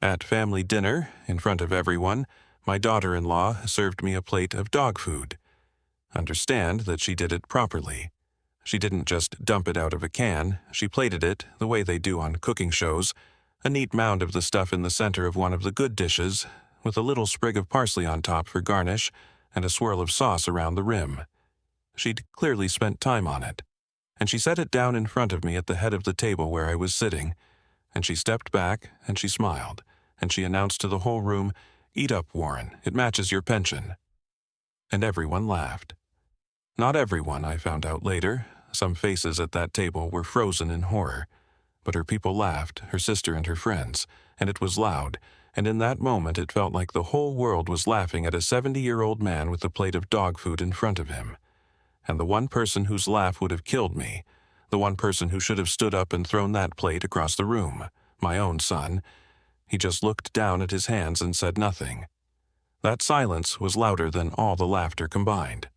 At family dinner, in front of everyone, my daughter-in-law served me a plate of dog food. Understand that she did it properly. She didn't just dump it out of a can, she plated it the way they do on cooking shows, a neat mound of the stuff in the center of one of the good dishes, with a little sprig of parsley on top for garnish and a swirl of sauce around the rim. She'd clearly spent time on it, and she set it down in front of me at the head of the table where I was sitting, and she stepped back and she smiled, and she announced to the whole room, "Eat up, Warren, it matches your pension." And everyone laughed. Not everyone, I found out later. Some faces at that table were frozen in horror. But her people laughed, her sister and her friends, and it was loud, and in that moment it felt like the whole world was laughing at a 70-year-old man with a plate of dog food in front of him. And the one person whose laugh would have killed me, the one person who should have stood up and thrown that plate across the room, my own son, he just looked down at his hands and said nothing. That silence was louder than all the laughter combined.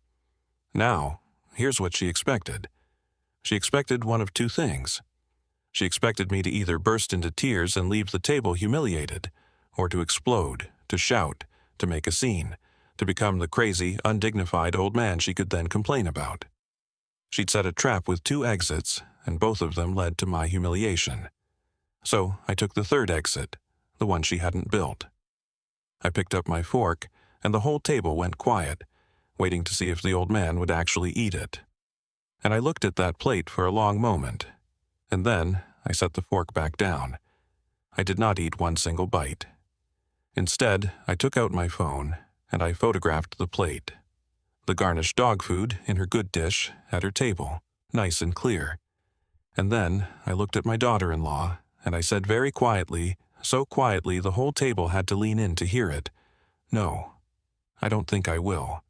Now, here's what she expected. She expected one of two things. She expected me to either burst into tears and leave the table humiliated, or to explode, to shout, to make a scene, to become the crazy, undignified old man she could then complain about. She'd set a trap with two exits, and both of them led to my humiliation. So I took the third exit, the one she hadn't built. I picked up my fork, and the whole table went quiet, waiting to see if the old man would actually eat it. And I looked at that plate for a long moment, and then I set the fork back down. I did not eat one single bite. Instead, I took out my phone, and I photographed the plate. The garnished dog food in her good dish at her table, nice and clear. And then I looked at my daughter-in-law, and I said very quietly, so quietly the whole table had to lean in to hear it, "No, I don't think I will.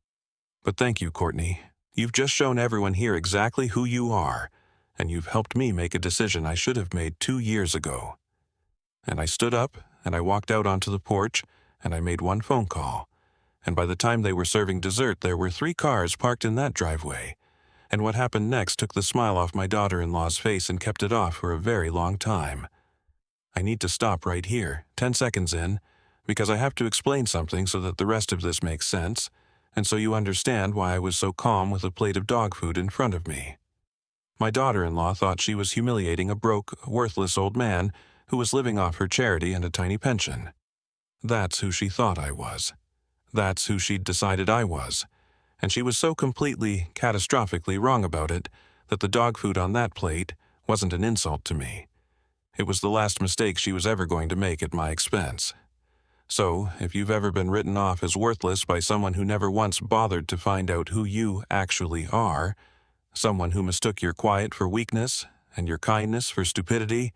But thank you, Courtney. You've just shown everyone here exactly who you are, and you've helped me make a decision I should have made 2 years ago." And I stood up, and I walked out onto the porch, and I made one phone call. And by the time they were serving dessert, there were 3 cars parked in that driveway. And what happened next took the smile off my daughter-in-law's face and kept it off for a very long time. I need to stop right here, 10 seconds in, because I have to explain something so that the rest of this makes sense, and so you understand why I was so calm with a plate of dog food in front of me. My daughter-in-law thought she was humiliating a broke, worthless old man who was living off her charity and a tiny pension. That's who she thought I was. That's who she'd decided I was. And she was so completely, catastrophically wrong about it that the dog food on that plate wasn't an insult to me. It was the last mistake she was ever going to make at my expense. So, if you've ever been written off as worthless by someone who never once bothered to find out who you actually are, someone who mistook your quiet for weakness and your kindness for stupidity,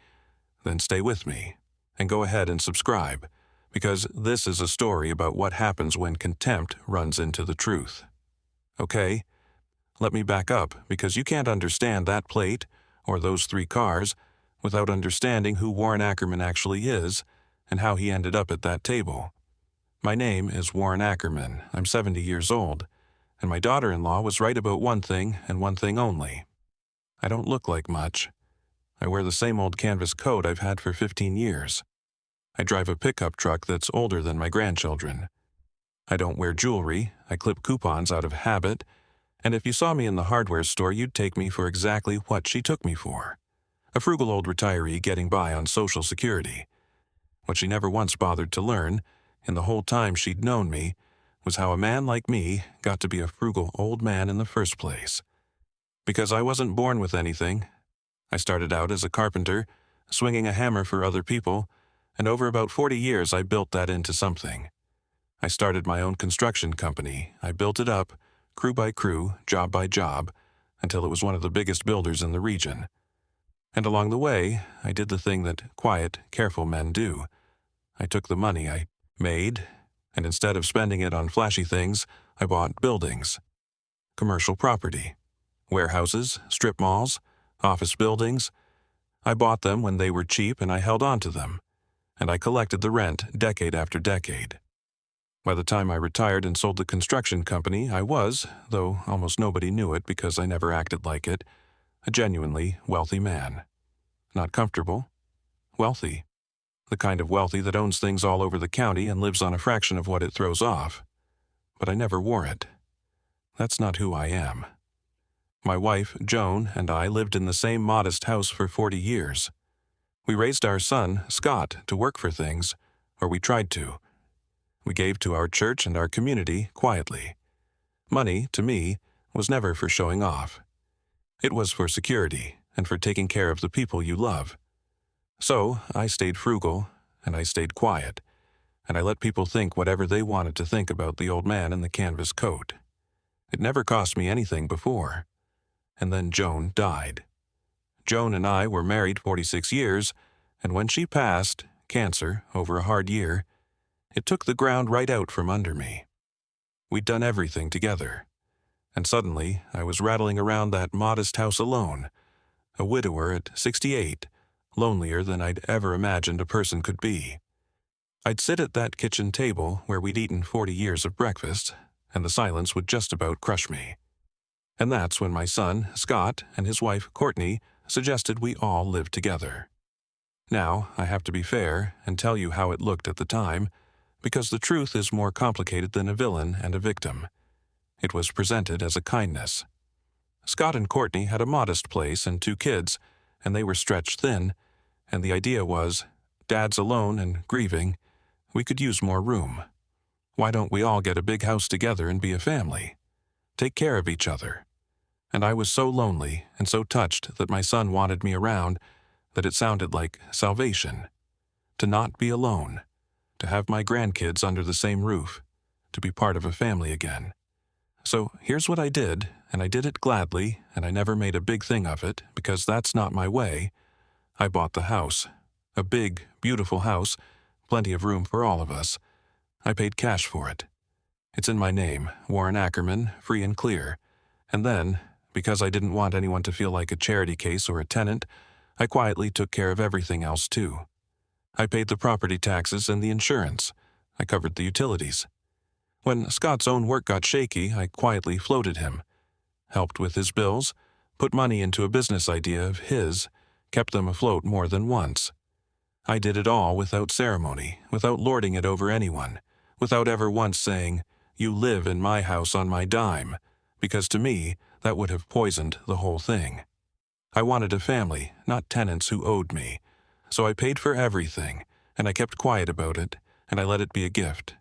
then stay with me and go ahead and subscribe, because this is a story about what happens when contempt runs into the truth. Okay? Let me back up, because you can't understand that plate or those 3 cars without understanding who Warren Ackerman actually is and how he ended up at that table. My name is Warren Ackerman. I'm 70 years old, and my daughter-in-law was right about one thing and one thing only. I don't look like much. I wear the same old canvas coat I've had for 15 years. I drive a pickup truck that's older than my grandchildren. I don't wear jewelry, I clip coupons out of habit, and if you saw me in the hardware store, you'd take me for exactly what she took me for. A frugal old retiree getting by on Social Security. What she never once bothered to learn, in the whole time she'd known me, was how a man like me got to be a frugal old man in the first place. Because I wasn't born with anything. I started out as a carpenter, swinging a hammer for other people, and over about 40 years I built that into something. I started my own construction company. I built it up, crew by crew, job by job, until it was one of the biggest builders in the region. And along the way, I did the thing that quiet, careful men do. I took the money I made, and instead of spending it on flashy things, I bought buildings. Commercial property. Warehouses, strip malls, office buildings. I bought them when they were cheap and I held on to them. And I collected the rent decade after decade. By the time I retired and sold the construction company, I was, though almost nobody knew it because I never acted like it, a genuinely wealthy man. Not comfortable, wealthy. The kind of wealthy that owns things all over the county and lives on a fraction of what it throws off. But I never wore it. That's not who I am. My wife, Joan, and I lived in the same modest house for 40 years. We raised our son, Scott, to work for things, or we tried to. We gave to our church and our community quietly. Money, to me, was never for showing off. It was for security and for taking care of the people you love. So I stayed frugal, and I stayed quiet, and I let people think whatever they wanted to think about the old man in the canvas coat. It never cost me anything before. And then Joan died. Joan and I were married 46 years, and when she passed, cancer, over a hard year, it took the ground right out from under me. We'd done everything together, and suddenly I was rattling around that modest house alone, a widower at 68, lonelier than I'd ever imagined a person could be. I'd sit at that kitchen table where we'd eaten 40 years of breakfast, and the silence would just about crush me. And that's when my son, Scott, and his wife, Courtney, suggested we all live together. Now, I have to be fair and tell you how it looked at the time, because the truth is more complicated than a villain and a victim. It was presented as a kindness. Scott and Courtney had a modest place and 2 kids, and they were stretched thin, and the idea was, Dad's alone and grieving, we could use more room. Why don't we all get a big house together and be a family? Take care of each other. And I was so lonely and so touched that my son wanted me around that it sounded like salvation. To not be alone. To have my grandkids under the same roof. To be part of a family again. So here's what I did, and I did it gladly, and I never made a big thing of it, because that's not my way. I bought the house. A big, beautiful house, plenty of room for all of us. I paid cash for it. It's in my name, Warren Ackerman, free and clear. And then, because I didn't want anyone to feel like a charity case or a tenant, I quietly took care of everything else too. I paid the property taxes and the insurance. I covered the utilities. When Scott's own work got shaky, I quietly floated him. Helped with his bills, put money into a business idea of his, kept them afloat more than once. I did it all without ceremony, without lording it over anyone, without ever once saying, "You live in my house on my dime," because to me, that would have poisoned the whole thing. I wanted a family, not tenants who owed me. So I paid for everything, and I kept quiet about it, and I let it be a gift.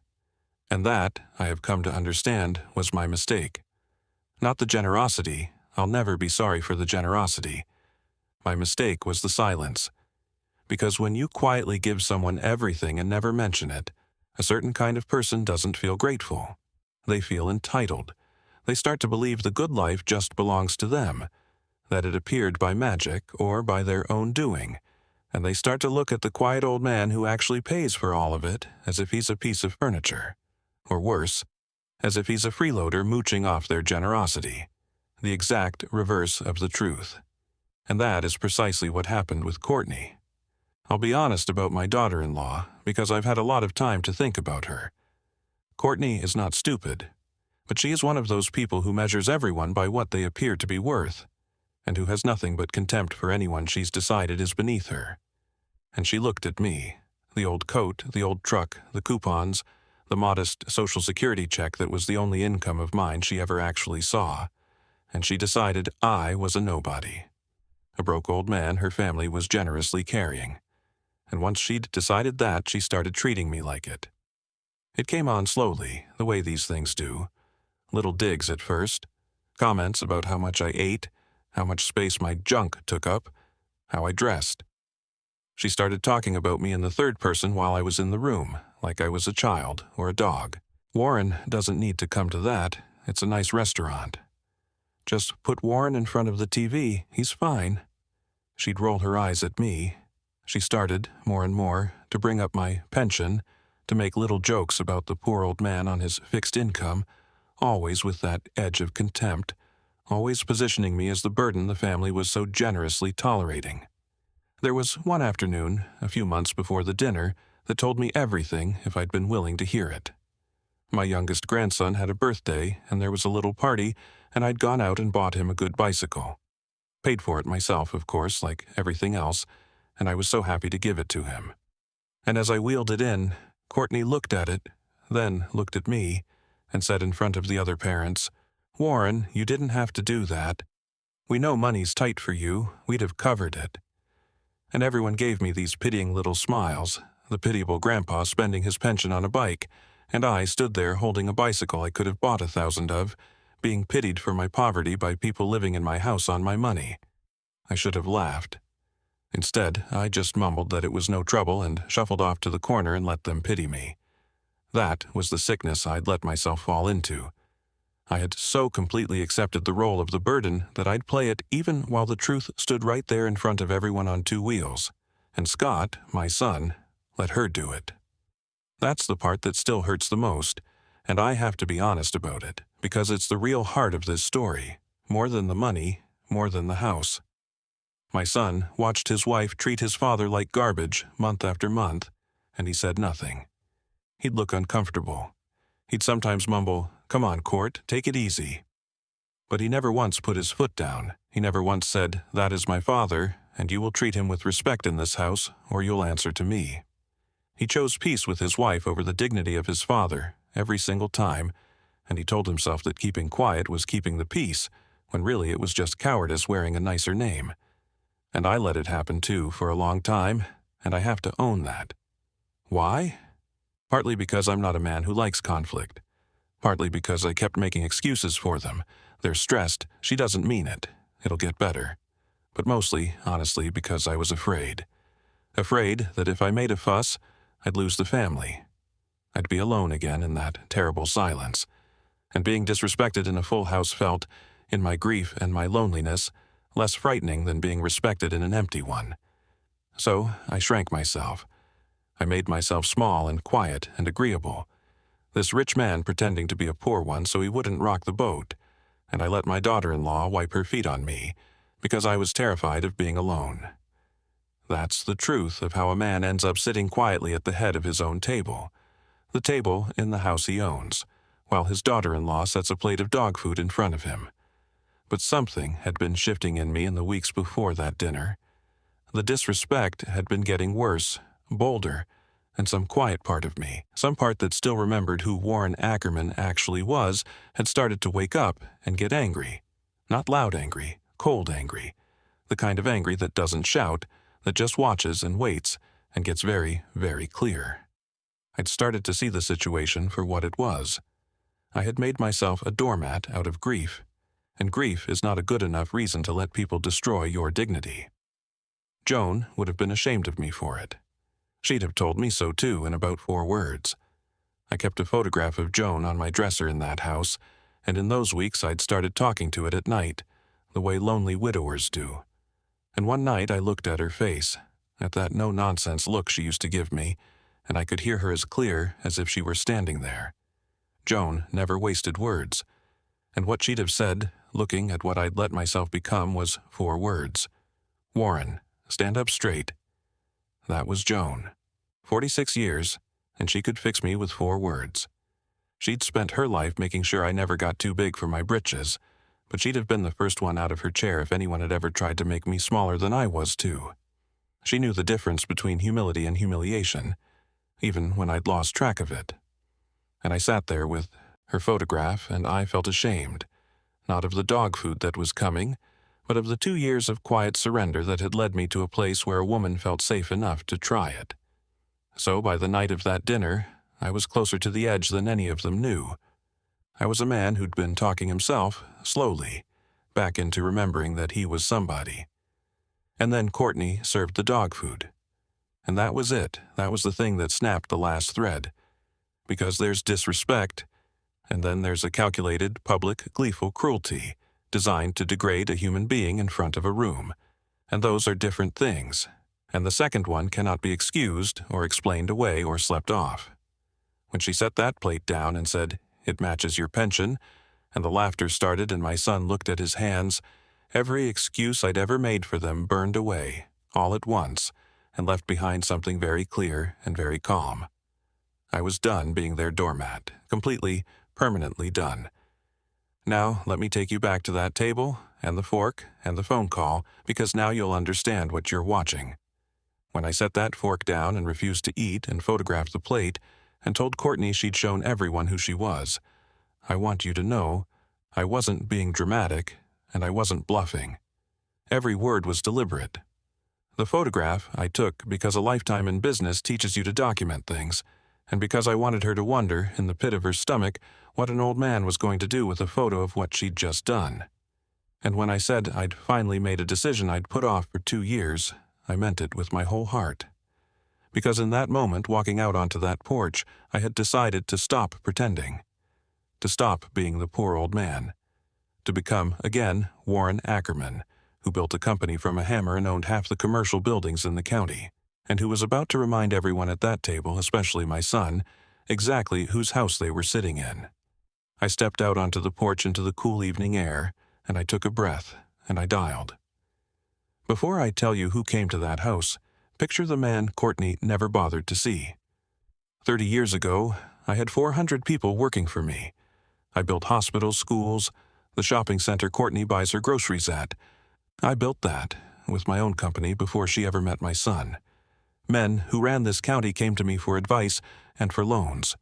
And that, I have come to understand, was my mistake. Not the generosity. I'll never be sorry for the generosity. My mistake was the silence. Because when you quietly give someone everything and never mention it, a certain kind of person doesn't feel grateful. They feel entitled. They start to believe the good life just belongs to them, that it appeared by magic or by their own doing, and they start to look at the quiet old man who actually pays for all of it as if he's a piece of furniture. Or worse, as if he's a freeloader mooching off their generosity. The exact reverse of the truth. And that is precisely what happened with Courtney. I'll be honest about my daughter-in-law, because I've had a lot of time to think about her. Courtney is not stupid, but she is one of those people who measures everyone by what they appear to be worth, and who has nothing but contempt for anyone she's decided is beneath her. And she looked at me, the old coat, the old truck, the coupons, the modest Social Security check that was the only income of mine she ever actually saw, and she decided I was a nobody. A broke old man her family was generously carrying. And once she'd decided that, she started treating me like it. It came on slowly, the way these things do. Little digs at first. Comments about how much I ate, how much space my junk took up, how I dressed. She started talking about me in the third person while I was in the room, like I was a child or a dog. Warren doesn't need to come to that. It's a nice restaurant. Just put Warren in front of the TV, he's fine. She'd roll her eyes at me. She started, more and more, to bring up my pension, to make little jokes about the poor old man on his fixed income, always with that edge of contempt, always positioning me as the burden the family was so generously tolerating. There was one afternoon, a few months before the dinner, that told me everything if I'd been willing to hear it. My youngest grandson had a birthday, and there was a little party, and I'd gone out and bought him a good bicycle. Paid for it myself, of course, like everything else, and I was so happy to give it to him. And as I wheeled it in, Courtney looked at it, then looked at me, and said in front of the other parents, "Warren, you didn't have to do that. We know money's tight for you. We'd have covered it." And everyone gave me these pitying little smiles, the pitiable grandpa spending his pension on a bike, and I stood there holding a bicycle I could have bought 1,000 of, being pitied for my poverty by people living in my house on my money. I should have laughed. Instead, I just mumbled that it was no trouble and shuffled off to the corner and let them pity me. That was the sickness I'd let myself fall into. I had so completely accepted the role of the burden that I'd play it even while the truth stood right there in front of everyone on 2 wheels, and Scott, my son, let her do it. That's the part that still hurts the most, and I have to be honest about it, because it's the real heart of this story, more than the money, more than the house. My son watched his wife treat his father like garbage month after month, and he said nothing. He'd look uncomfortable. He'd sometimes mumble, "Come on, Court, take it easy." But he never once put his foot down. He never once said, "That is my father, and you will treat him with respect in this house, or you'll answer to me." He chose peace with his wife over the dignity of his father, every single time, and he told himself that keeping quiet was keeping the peace, when really it was just cowardice wearing a nicer name. And I let it happen too for a long time, and I have to own that. Why? Partly because I'm not a man who likes conflict. Partly because I kept making excuses for them. "They're stressed. She doesn't mean it. It'll get better." But mostly, honestly, because I was afraid. Afraid that if I made a fuss, I'd lose the family. I'd be alone again in that terrible silence. And being disrespected in a full house felt, in my grief and my loneliness, less frightening than being respected in an empty one. So I shrank myself. I made myself small and quiet and agreeable. This rich man pretending to be a poor one so he wouldn't rock the boat, and I let my daughter-in-law wipe her feet on me, because I was terrified of being alone. That's the truth of how a man ends up sitting quietly at the head of his own table, the table in the house he owns, while his daughter-in-law sets a plate of dog food in front of him. But something had been shifting in me in the weeks before that dinner. The disrespect had been getting worse, bolder, and some quiet part of me, some part that still remembered who Warren Ackerman actually was, had started to wake up and get angry. Not loud angry, cold angry. The kind of angry that doesn't shout, that just watches and waits and gets very, very clear. I'd started to see the situation for what it was. I had made myself a doormat out of grief, and grief is not a good enough reason to let people destroy your dignity. Joan would have been ashamed of me for it. She'd have told me so too in about 4 words. I kept a photograph of Joan on my dresser in that house, and in those weeks I'd started talking to it at night, the way lonely widowers do. And one night I looked at her face, at that no-nonsense look she used to give me, and I could hear her as clear as if she were standing there. Joan never wasted words, and what she'd have said, looking at what I'd let myself become, was 4 words. "Warren, stand up straight." That was Joan. 46 years, and she could fix me with 4 words. She'd spent her life making sure I never got too big for my britches, but she'd have been the first one out of her chair if anyone had ever tried to make me smaller than I was too. She knew the difference between humility and humiliation, even when I'd lost track of it. And I sat there with her photograph, and I felt ashamed, not of the dog food that was coming, but of the 2 years of quiet surrender that had led me to a place where a woman felt safe enough to try it. So by the night of that dinner, I was closer to the edge than any of them knew. I was a man who'd been talking himself, slowly, back into remembering that he was somebody. And then Courtney served the dog food. And that was it. That was the thing that snapped the last thread. Because there's disrespect, and then there's a calculated, public, gleeful cruelty, designed to degrade a human being in front of a room. And those are different things, and the second one cannot be excused or explained away or slept off. When she set that plate down and said, "It matches your pension," and the laughter started and my son looked at his hands, every excuse I'd ever made for them burned away, all at once, and left behind something very clear and very calm. I was done being their doormat, completely, permanently done. Now let me take you back to that table, and the fork, and the phone call, because now you'll understand what you're watching. When I set that fork down and refused to eat and photographed the plate and told Courtney she'd shown everyone who she was, I want you to know I wasn't being dramatic and I wasn't bluffing. Every word was deliberate. The photograph I took because a lifetime in business teaches you to document things, and because I wanted her to wonder, in the pit of her stomach, what an old man was going to do with a photo of what she'd just done. And when I said I'd finally made a decision I'd put off for 2 years, I meant it with my whole heart. Because in that moment, walking out onto that porch, I had decided to stop pretending. To stop being the poor old man. To become, again, Warren Ackerman, who built a company from a hammer and owned half the commercial buildings in the county, and who was about to remind everyone at that table, especially my son, exactly whose house they were sitting in. I stepped out onto the porch into the cool evening air, and I took a breath, and I dialed. Before I tell you who came to that house, picture the man Courtney never bothered to see. 30 years ago, I had 400 people working for me. I built hospitals, schools, the shopping center Courtney buys her groceries at. I built that with my own company before she ever met my son. Men who ran this county came to me for advice and for loans.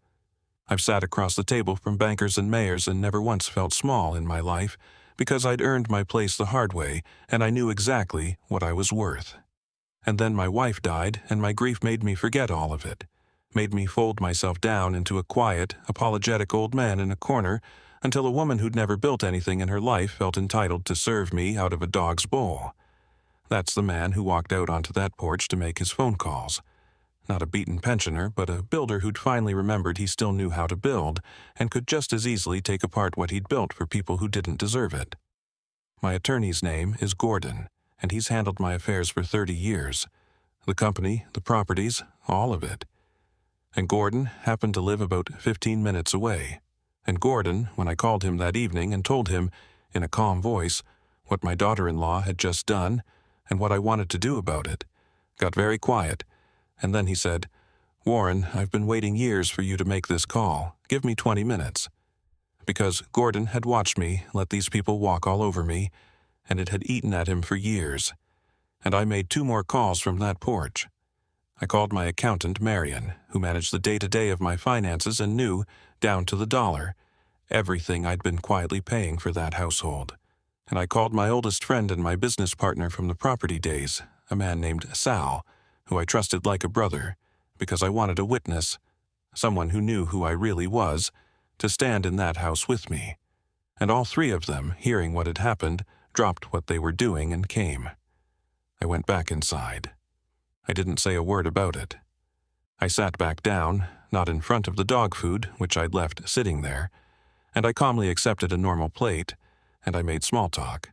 I've sat across the table from bankers and mayors and never once felt small in my life because I'd earned my place the hard way and I knew exactly what I was worth. And then my wife died and my grief made me forget all of it, made me fold myself down into a quiet, apologetic old man in a corner until a woman who'd never built anything in her life felt entitled to serve me out of a dog's bowl. That's the man who walked out onto that porch to make his phone calls. Not a beaten pensioner, but a builder who'd finally remembered he still knew how to build and could just as easily take apart what he'd built for people who didn't deserve it. My attorney's name is Gordon, and he's handled my affairs for 30 years. The company, the properties, all of it. And Gordon happened to live about 15 minutes away. And Gordon, when I called him that evening and told him, in a calm voice, what my daughter-in-law had just done and what I wanted to do about it, got very quiet, and then he said, "Warren, I've been waiting years for you to make this call. Give me 20 minutes." Because Gordon had watched me let these people walk all over me, and it had eaten at him for years. And I made 2 more calls from that porch. I called my accountant, Marion, who managed the day-to-day of my finances and knew, down to the dollar, everything I'd been quietly paying for that household. And I called my oldest friend and my business partner from the property days, a man named Sal, who I trusted like a brother, because I wanted a witness, someone who knew who I really was, to stand in that house with me. And all 3 of them, hearing what had happened, dropped what they were doing and came. I went back inside. I didn't say a word about it. I sat back down, not in front of the dog food, which I'd left sitting there, and I calmly accepted a normal plate, and I made small talk,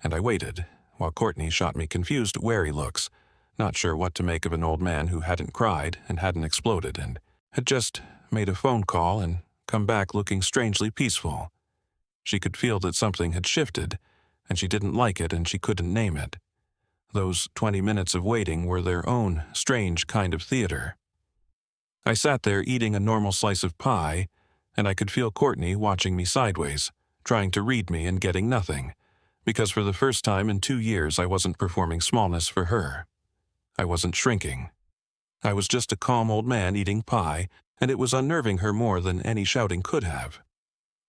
and I waited, while Courtney shot me confused, wary looks, not sure what to make of an old man who hadn't cried and hadn't exploded and had just made a phone call and come back looking strangely peaceful. She could feel that something had shifted, and she didn't like it and she couldn't name it. Those 20 minutes of waiting were their own strange kind of theater. I sat there eating a normal slice of pie, and I could feel Courtney watching me sideways, trying to read me and getting nothing, because for the first time in 2 years I wasn't performing smallness for her. I wasn't shrinking. I was just a calm old man eating pie, and it was unnerving her more than any shouting could have.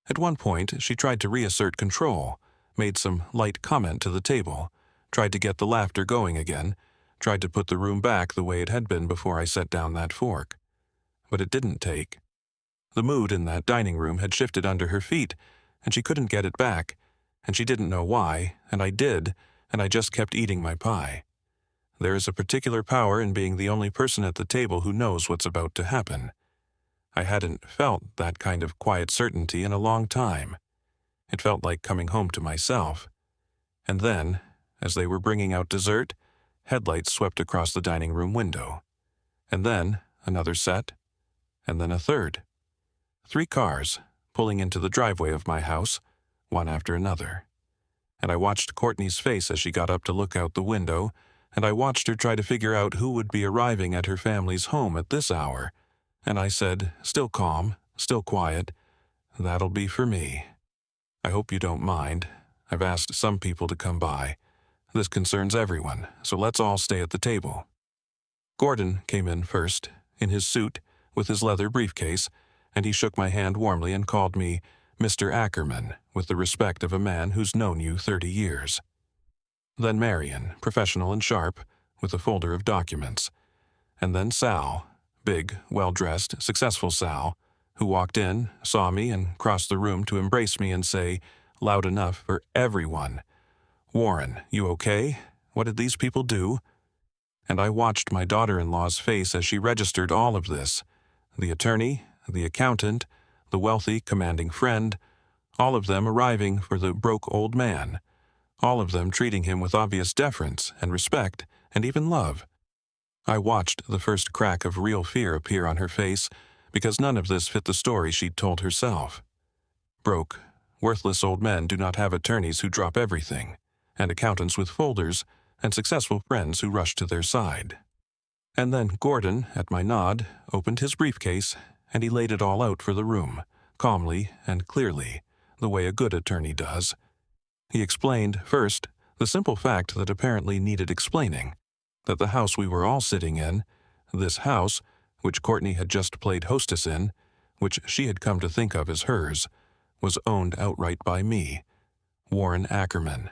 At one point, she tried to reassert control, made some light comment to the table, tried to get the laughter going again, tried to put the room back the way it had been before I set down that fork. But it didn't take. The mood in that dining room had shifted under her feet, and she couldn't get it back, and she didn't know why, and I did, and I just kept eating my pie. There is a particular power in being the only person at the table who knows what's about to happen. I hadn't felt that kind of quiet certainty in a long time. It felt like coming home to myself. And then, as they were bringing out dessert, headlights swept across the dining room window. And then another set, and then a third. 3 cars pulling into the driveway of my house, one after another. And I watched Courtney's face as she got up to look out the window, and I watched her try to figure out who would be arriving at her family's home at this hour. And I said, still calm, still quiet, "That'll be for me. I hope you don't mind. I've asked some people to come by. This concerns everyone, so let's all stay at the table." Gordon came in first, in his suit, with his leather briefcase, and he shook my hand warmly and called me Mr. Ackerman, with the respect of a man who's known you 30 years. Then Marion, professional and sharp, with a folder of documents. And then Sal, big, well-dressed, successful Sal, who walked in, saw me, and crossed the room to embrace me and say, loud enough for everyone, "Warren, you okay? What did these people do?" And I watched my daughter-in-law's face as she registered all of this. The attorney, the accountant, the wealthy, commanding friend, all of them arriving for the broke old man, all of them treating him with obvious deference and respect and even love. I watched the first crack of real fear appear on her face, because none of this fit the story she'd told herself. Broke, worthless old men do not have attorneys who drop everything, and accountants with folders, and successful friends who rush to their side. And then Gordon, at my nod, opened his briefcase, and he laid it all out for the room, calmly and clearly, the way a good attorney does. He explained, first, the simple fact that apparently needed explaining, that the house we were all sitting in, this house, which Courtney had just played hostess in, which she had come to think of as hers, was owned outright by me, Warren Ackerman,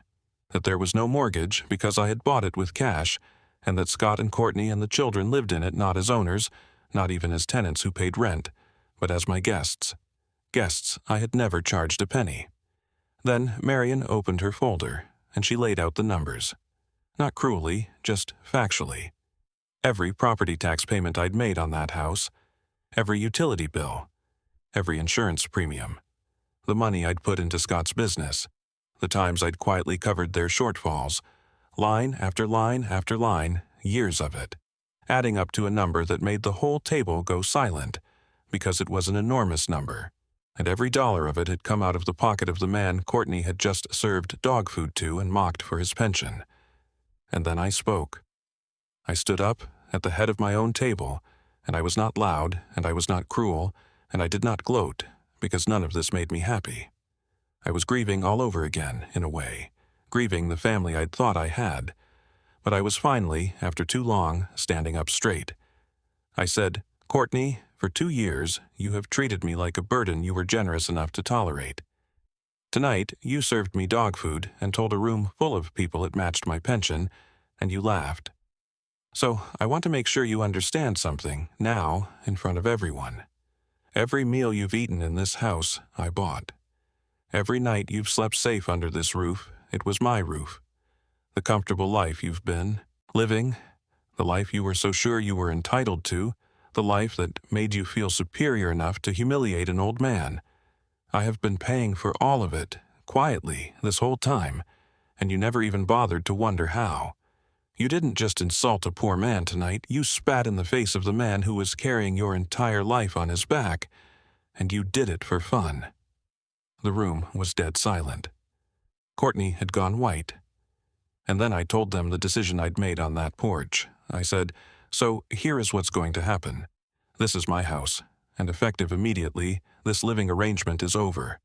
that there was no mortgage because I had bought it with cash, and that Scott and Courtney and the children lived in it not as owners, not even as tenants who paid rent, but as my guests. Guests I had never charged a penny. Then Marion opened her folder, and she laid out the numbers. Not cruelly, just factually. Every property tax payment I'd made on that house, every utility bill, every insurance premium, the money I'd put into Scott's business, the times I'd quietly covered their shortfalls, line after line after line, years of it, adding up to a number that made the whole table go silent, because it was an enormous number, and every dollar of it had come out of the pocket of the man Courtney had just served dog food to and mocked for his pension. And then I spoke. I stood up at the head of my own table, and I was not loud, and I was not cruel, and I did not gloat, because none of this made me happy. I was grieving all over again, in a way, grieving the family I'd thought I had, but I was finally, after too long, standing up straight. I said, "Courtney, for 2 years, you have treated me like a burden you were generous enough to tolerate. Tonight, you served me dog food and told a room full of people it matched my pension, and you laughed. So I want to make sure you understand something, now, in front of everyone. Every meal you've eaten in this house, I bought. Every night you've slept safe under this roof, it was my roof. The comfortable life you've been living, the life you were so sure you were entitled to, the life that made you feel superior enough to humiliate an old man. I have been paying for all of it, quietly, this whole time, and you never even bothered to wonder how. You didn't just insult a poor man tonight, you spat in the face of the man who was carrying your entire life on his back, and you did it for fun." The room was dead silent. Courtney had gone white. And then I told them the decision I'd made on that porch. I said, "So here is what's going to happen. This is my house, and effective immediately, this living arrangement is over.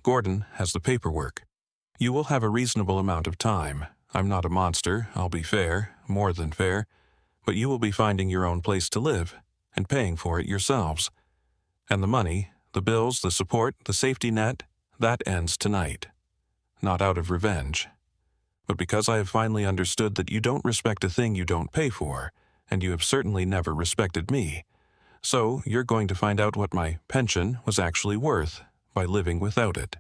Gordon has the paperwork. You will have a reasonable amount of time. I'm not a monster, I'll be fair, more than fair, but you will be finding your own place to live, and paying for it yourselves. And the money, the bills, the support, the safety net, that ends tonight. Not out of revenge, but because I have finally understood that you don't respect a thing you don't pay for, and you have certainly never respected me. So you're going to find out what my pension was actually worth by living without it."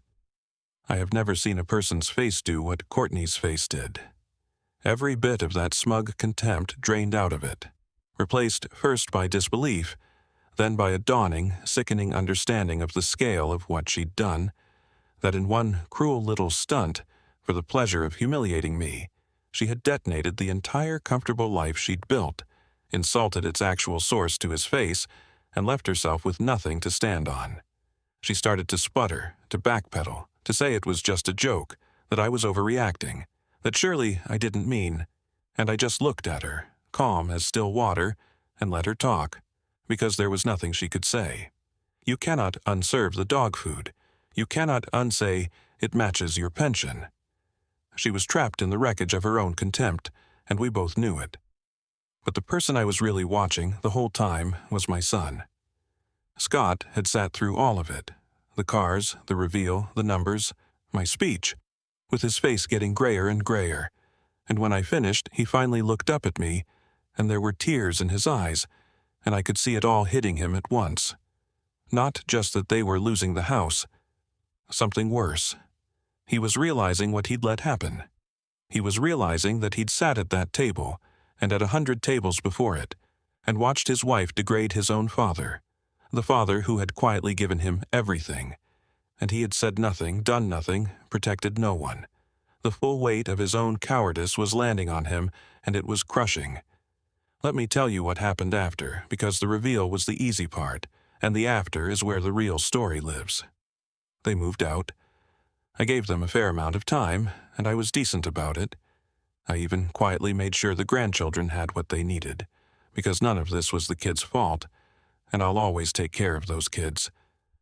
I have never seen a person's face do what Courtney's face did. Every bit of that smug contempt drained out of it, replaced first by disbelief, then by a dawning, sickening understanding of the scale of what she'd done, that in one cruel little stunt, for the pleasure of humiliating me, she had detonated the entire comfortable life she'd built, insulted its actual source to his face, and left herself with nothing to stand on. She started to sputter, to backpedal, to say it was just a joke, that I was overreacting, that surely I didn't mean, and I just looked at her, calm as still water, and let her talk, because there was nothing she could say. You cannot unserve the dog food. You cannot unsay, "It matches your pension." She was trapped in the wreckage of her own contempt, and we both knew it. But the person I was really watching the whole time was my son. Scott had sat through all of it. The cars, the reveal, the numbers, my speech, with his face getting grayer and grayer. And when I finished, he finally looked up at me, and there were tears in his eyes, and I could see it all hitting him at once. Not just that they were losing the house. Something worse. He was realizing what he'd let happen. He was realizing that he'd sat at that table, and at 100 tables before it, and watched his wife degrade his own father, the father who had quietly given him everything, and he had said nothing, done nothing, protected no one. The full weight of his own cowardice was landing on him, and it was crushing. Let me tell you what happened after, because the reveal was the easy part, and the after is where the real story lives. They moved out. I gave them a fair amount of time, and I was decent about it. I even quietly made sure the grandchildren had what they needed, because none of this was the kids' fault, and I'll always take care of those kids.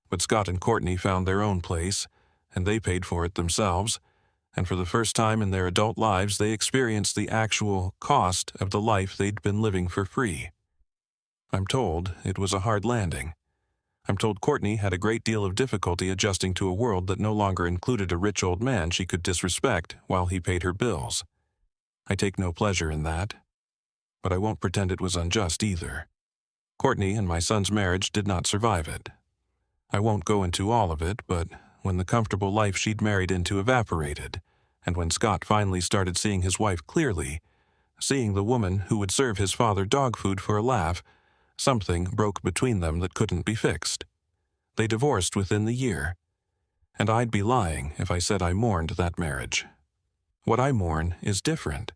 But Scott and Courtney found their own place, and they paid for it themselves, and for the first time in their adult lives they experienced the actual cost of the life they'd been living for free. I'm told it was a hard landing. I'm told Courtney had a great deal of difficulty adjusting to a world that no longer included a rich old man she could disrespect while he paid her bills. I take no pleasure in that, but I won't pretend it was unjust either. Courtney and my son's marriage did not survive it. I won't go into all of it, but when the comfortable life she'd married into evaporated, and when Scott finally started seeing his wife clearly, seeing the woman who would serve his father dog food for a laugh, something broke between them that couldn't be fixed. They divorced within the year, and I'd be lying if I said I mourned that marriage. What I mourn is different.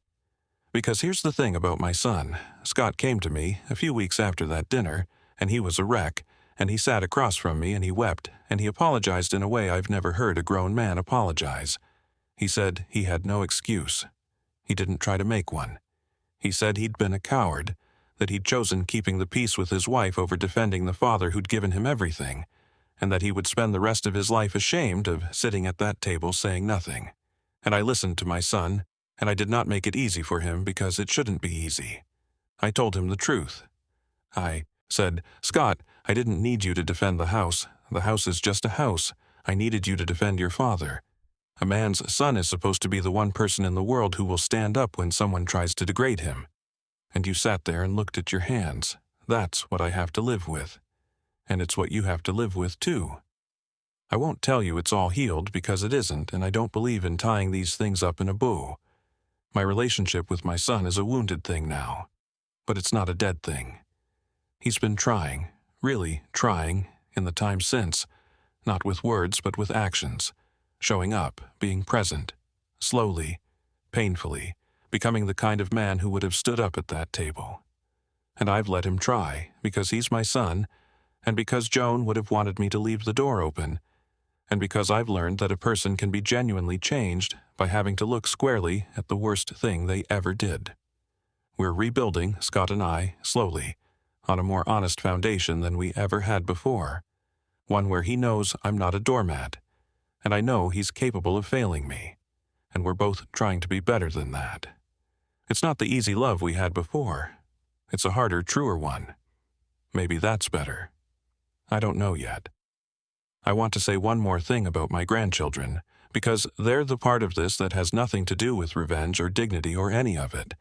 Because here's the thing about my son. Scott came to me a few weeks after that dinner, and he was a wreck, and he sat across from me and he wept, and he apologized in a way I've never heard a grown man apologize. He said he had no excuse. He didn't try to make one. He said he'd been a coward, that he'd chosen keeping the peace with his wife over defending the father who'd given him everything, and that he would spend the rest of his life ashamed of sitting at that table saying nothing. And I listened to my son, and I did not make it easy for him because it shouldn't be easy. I told him the truth. I said, "Scott, I didn't need you to defend the house. The house is just a house. I needed you to defend your father. A man's son is supposed to be the one person in the world who will stand up when someone tries to degrade him. And you sat there and looked at your hands. That's what I have to live with. And it's what you have to live with, too. I won't tell you it's all healed because it isn't, and I don't believe in tying these things up in a bow. My relationship with my son is a wounded thing now, but it's not a dead thing. He's been trying, really trying, in the time since, not with words but with actions, showing up, being present, slowly, painfully, becoming the kind of man who would have stood up at that table. And I've let him try, because he's my son, and because Joan would have wanted me to leave the door open, and because I've learned that a person can be genuinely changed by having to look squarely at the worst thing they ever did. We're rebuilding, Scott and I, slowly, on a more honest foundation than we ever had before, one where he knows I'm not a doormat, and I know he's capable of failing me, and we're both trying to be better than that. It's not the easy love we had before. It's a harder, truer one. Maybe that's better. I don't know yet. I want to say one more thing about my grandchildren, because they're the part of this that has nothing to do with revenge or dignity or any of it.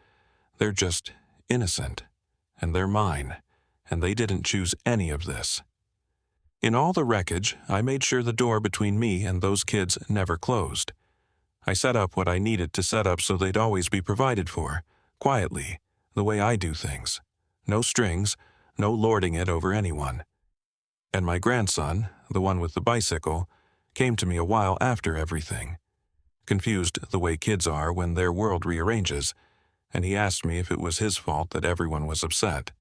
They're just innocent, and they're mine, and they didn't choose any of this. In all the wreckage, I made sure the door between me and those kids never closed. I set up what I needed to set up so they'd always be provided for, quietly, the way I do things. No strings, no lording it over anyone. And my grandson, the one with the bicycle, came to me a while after everything, confused the way kids are when their world rearranges, and he asked me if it was his fault that everyone was upset.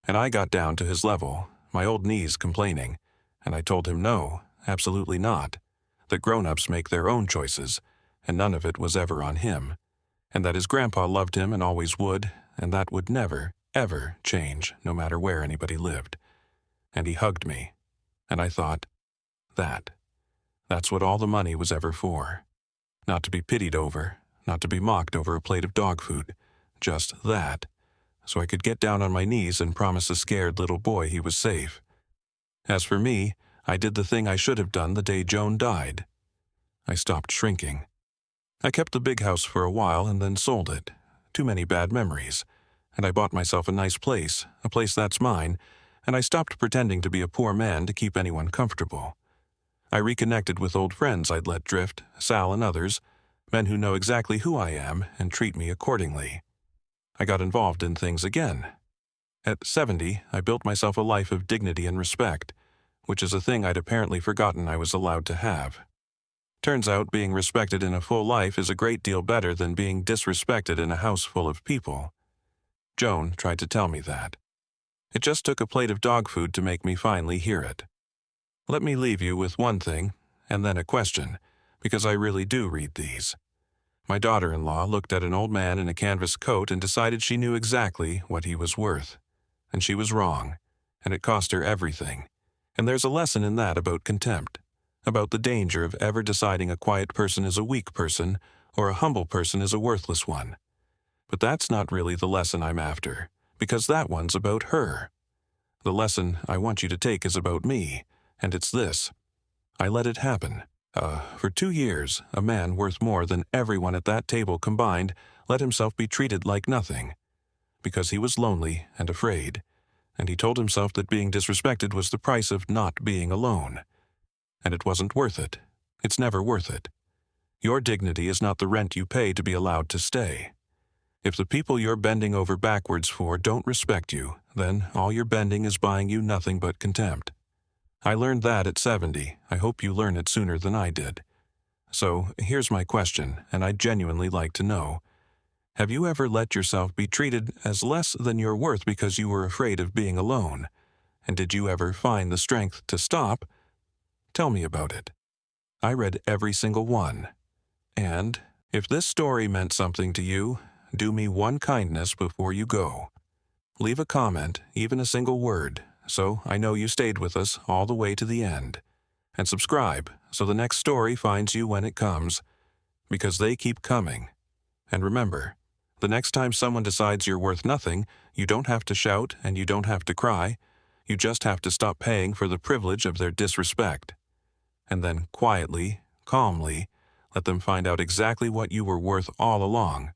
And I got down to his level, my old knees complaining, and I told him no, absolutely not, that grown-ups make their own choices, and none of it was ever on him, and that his grandpa loved him and always would, and that would never, ever change no matter where anybody lived. And he hugged me, and I thought, that's what all the money was ever for. Not to be pitied over, not to be mocked over a plate of dog food, just that. so I could get down on my knees and promise a scared little boy he was safe. As for me, I did the thing I should have done the day Joan died. I stopped shrinking. I kept the big house for a while and then sold it. Too many bad memories. And I bought myself a nice place, a place that's mine, and I stopped pretending to be a poor man to keep anyone comfortable. I reconnected with old friends I'd let drift, Sal and others, men who know exactly who I am and treat me accordingly. I got involved in things again. At 70, I built myself a life of dignity and respect, which is a thing I'd apparently forgotten I was allowed to have. Turns out being respected in a full life is a great deal better than being disrespected in a house full of people. Joan tried to tell me that. It just took a plate of dog food to make me finally hear it. Let me leave you with one thing, and then a question, because I really do read these. My daughter-in-law looked at an old man in a canvas coat and decided she knew exactly what he was worth. And she was wrong, and it cost her everything. And there's a lesson in that about contempt, about the danger of ever deciding a quiet person is a weak person or a humble person is a worthless one. But that's not really the lesson I'm after, because that one's about her. The lesson I want you to take is about me, and it's this. I let it happen. For 2 years, a man worth more than everyone at that table combined let himself be treated like nothing, because he was lonely and afraid, and he told himself that being disrespected was the price of not being alone. And it wasn't worth it. It's never worth it. Your dignity is not the rent you pay to be allowed to stay. If the people you're bending over backwards for don't respect you, then all your bending is buying you nothing but contempt. I learned that at 70. I hope you learn it sooner than I did. So, here's my question, and I'd genuinely like to know. Have you ever let yourself be treated as less than you're worth because you were afraid of being alone? And did you ever find the strength to stop? Tell me about it. I read every single one. And, if this story meant something to you, do me one kindness before you go. Leave a comment, even a single word, so I know you stayed with us all the way to the end. And subscribe so the next story finds you when it comes, because they keep coming. And remember, the next time someone decides you're worth nothing, you don't have to shout and you don't have to cry. You just have to stop paying for the privilege of their disrespect. And then quietly, calmly, let them find out exactly what you were worth all along.